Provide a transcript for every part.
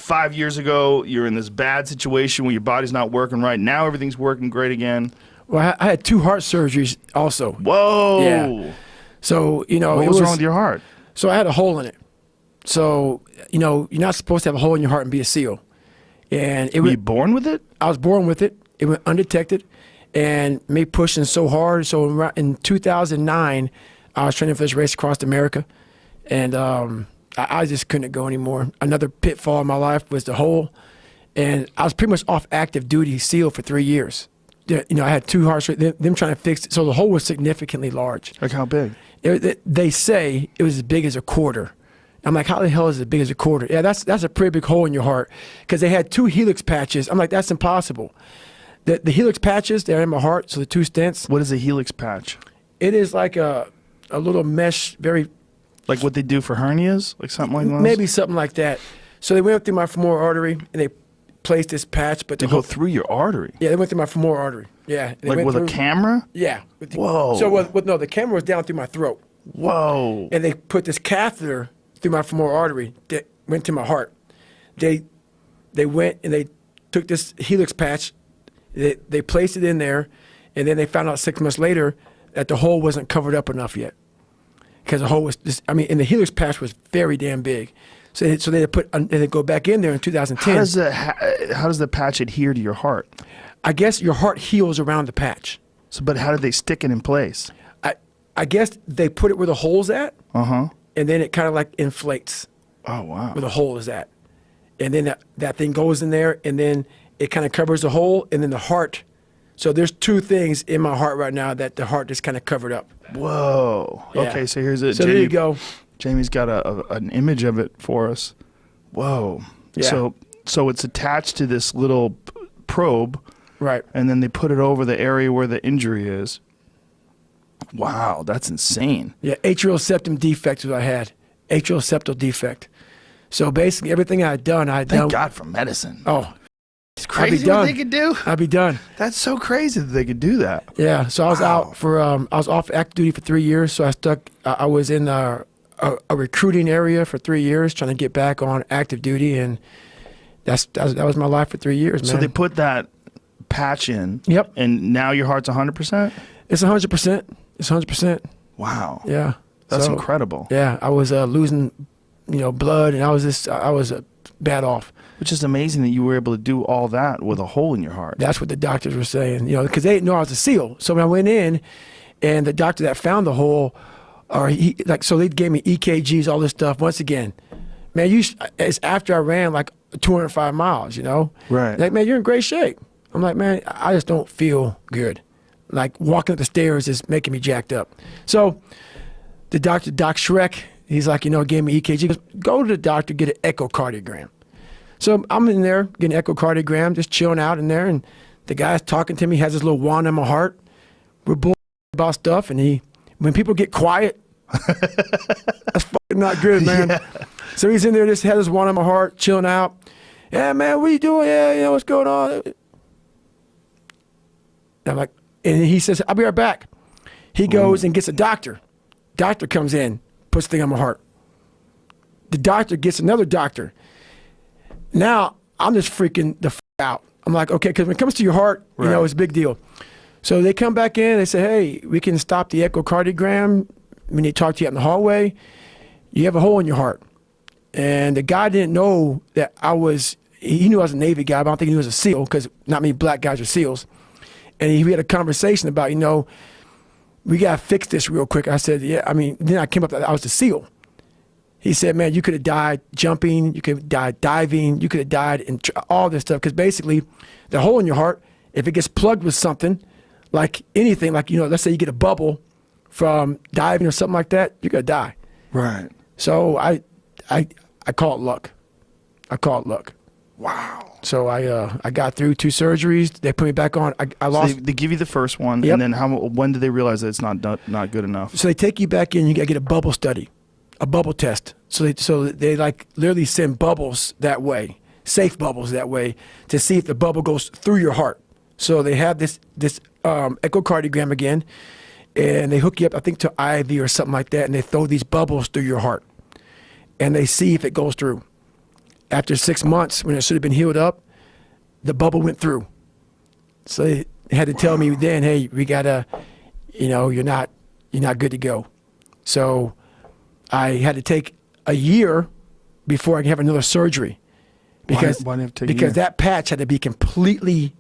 5 years ago, you're in this bad situation where your body's not working right. Now everything's working great again. Well, I had 2 heart surgeries also. Whoa. Yeah. So, you know. What was wrong with your heart? So I had a hole in it. So, you know, you're not supposed to have a hole in your heart and be a SEAL. And Were you born with it? I was born with it. It went undetected and me pushing so hard. So in 2009, I was training for this race across America. And I just couldn't go anymore. Another pitfall in my life was the hole. And I was pretty much off active duty SEAL for 3 years. You know, I had 2 heart surgeries, them trying to fix it. So the hole was significantly large. Like how big? They say it was as big as a quarter. I'm like, how the hell is it as big as a quarter? Yeah, that's a pretty big hole in your heart. Because they had 2 helix patches. I'm like, that's impossible. The helix patches, they're in my heart, so the 2 stents. What is a helix patch? It is like a little mesh, very... Like what they do for hernias? Like something like that? Maybe something like that. So they went up through my femoral artery, and they placed this patch. But they go through your artery? Yeah, they went through my femoral artery. Yeah. Like with a camera? Yeah. Whoa. So no, the camera was down through my throat. Whoa. And they put this catheter through my femoral artery that went to my heart. They went and they took this helix patch, they placed it in there, and then they found out 6 months later that the hole wasn't covered up enough yet. Because the hole was just, I mean, and the helix patch was very damn big. So they go back in there in 2010. How does the patch adhere to your heart? I guess your heart heals around the patch. So, but how did they stick it in place? I guess they put it where the hole's at. Uh-huh. And then it kind of like inflates. Oh, wow. Where the hole is at. And then that thing goes in there, and then it kind of covers the hole, and then the heart. So there's 2 things in my heart right now that the heart just kind of covered up. Whoa. Yeah. Okay, so here's it. So Jamie, there you go. Jamie's got an image of it for us. Whoa. Yeah. So it's attached to this little probe. Right. And then they put it over the area where the injury is. Wow, that's insane. Yeah, atrial septum defect is what I had. Atrial septal defect. So basically everything I had done, Thank God for medicine. Oh, it's crazy what they could do. I'd be done. That's so crazy that they could do that. Yeah, so I was out for, I was off active duty for 3 years, so I was in a recruiting area for 3 years trying to get back on active duty, and that was my life for 3 years, man. So they put that patch in. Yep. And now your heart's 100%? It's 100%. It's 100%. Wow. Yeah. That's incredible. Yeah, I was losing, blood, and I was bad off. Which is amazing that you were able to do all that with a hole in your heart. That's what the doctors were saying, because they didn't know I was a SEAL. So when I went in, and the doctor that found the hole, so they gave me EKGs, all this stuff. Once again, man, it's after I ran like 205 miles, Right. Like, man, you're in great shape. I'm like, man, I just don't feel good. Like walking up the stairs is making me jacked up. So the doctor, Doc Shrek, he's like, gave me EKG. He goes, go to the doctor, get an echocardiogram. So I'm in there getting an echocardiogram, just chilling out in there, and the guy's talking to me, has this little wand in my heart. We're bull about stuff, and when people get quiet, that's fucking not good, man. Yeah. So he's in there, just has this wand in my heart, chilling out. Yeah, man, what are you doing? Yeah, what's going on? And I'm like, and he says, I'll be right back. He goes and gets a doctor. Doctor comes in, puts the thing on my heart. The doctor gets another doctor. Now, I'm just freaking the out. I'm like, okay, because when it comes to your heart, it's a big deal. So they come back in, they say, hey, we can stop the echocardiogram. We need to talk to you out in the hallway. You have a hole in your heart. And the guy didn't know that he knew I was a Navy guy, but I don't think he knew I was a SEAL, because not many black guys are SEAls. And we had a conversation about, we got to fix this real quick. I said, yeah, then I came up that I was a SEAL. He said, man, you could have died jumping, you could have died diving, you could have died in all this stuff. Because basically, the hole in your heart, if it gets plugged with something, like anything, like, let's say you get a bubble from diving or something like that, you're going to die. Right. So I call it luck. I call it luck. Wow. So I got through 2 surgeries. They put me back on. I lost. So they give you the first one, yep. And then when did they realize that it's not good enough? So they take you back in. You got to get a bubble study, a bubble test. So they like literally send bubbles that way, safe bubbles that way, to see if the bubble goes through your heart. So they have this echocardiogram again, and they hook you up, I think, to IV or something like that, and they throw these bubbles through your heart, and they see if it goes through. after 6 months, when it should have been healed up, the bubble went through. So they had to tell me then, hey, we gotta, you're not good to go. So I had to take a year before I could have another surgery, because Why did it take a year? that patch had to be completely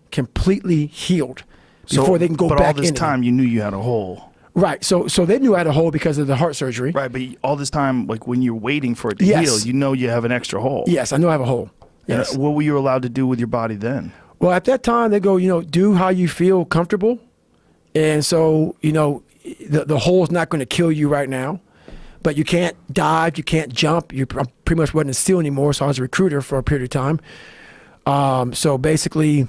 healed before they can go back in. But all this it. time, you knew you had a hole. Right. So they knew I had a hole because of the heart surgery. Right, but all this time, like when you're waiting for it to Yes. heal, you know you have an extra hole. Yes, I know I have a hole. And Yes. what were you allowed to do with your body then? Well, at that time, they go, do how you feel comfortable. And so, the hole's not going to kill you right now, but you can't dive, you can't jump. I pretty much wasn't a SEAL anymore, so I was a recruiter for a period of time. So basically,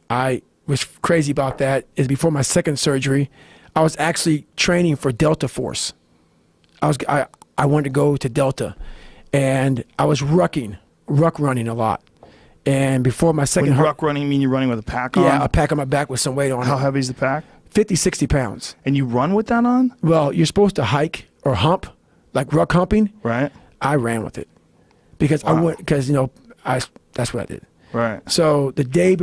I was crazy about that. Is before my second surgery, I was actually training for Delta Force. I wanted to go to Delta, and I was ruck running a lot. And before my second When ruck running, you mean you're running with a pack on? yeah, a pack on my back with some weight on How it. heavy is the pack? 50, 60 pounds. And you run with that on? Well, you're supposed to hike or hump, like ruck humping. Right. I ran with it because that's what I did. Right. So the day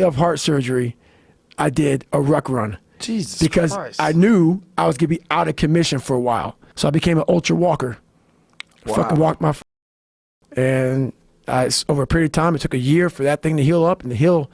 of heart surgery, I did a ruck run Jesus because Christ. I knew I was gonna be out of commission for a while. So I became an ultra walker. Wow. Fucking walked my and over a period of time, it took a year for that thing to heal up and to heal.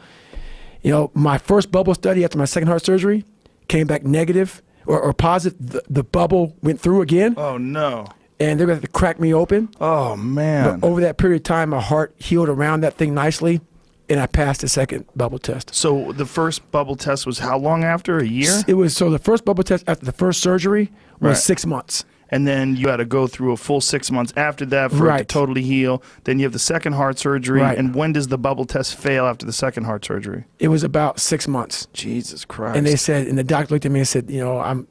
My first bubble study after my second heart surgery came back negative or positive. The bubble went through again, Oh, no. and they're going to have to crack me open. Oh, man. But over that period of time, my heart healed around that thing nicely, and I passed the second bubble test. So the first bubble test was how long after? A year? It was so the first bubble test after the first surgery was Right. 6 months. And then you had to go through a full 6 months after that for it to Right. totally heal. Then you have the second heart surgery. Right. And when does the bubble test fail after the second heart surgery? It was about 6 months. Jesus Christ. And they said, and the doctor looked at me and said, I'm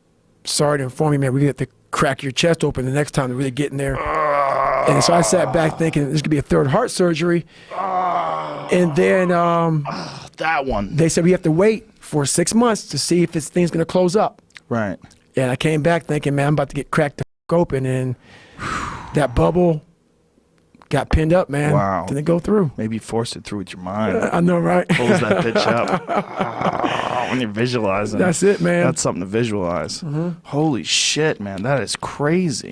sorry to inform you, man, we have to crack your chest open the next time to really get in there. And so I sat back thinking this could be a third heart surgery. And then that one. they said we have to wait for 6 months to see if this thing's going to close up. Right. And I came back thinking, man, I'm about to get cracked the f- open. And that bubble got pinned up, man. Wow. Didn't go through. Maybe you forced it through with your mind. I know, right? Pulls that bitch up. When you're visualizing. That's it, man. That's something to visualize. Holy shit, man. That is crazy.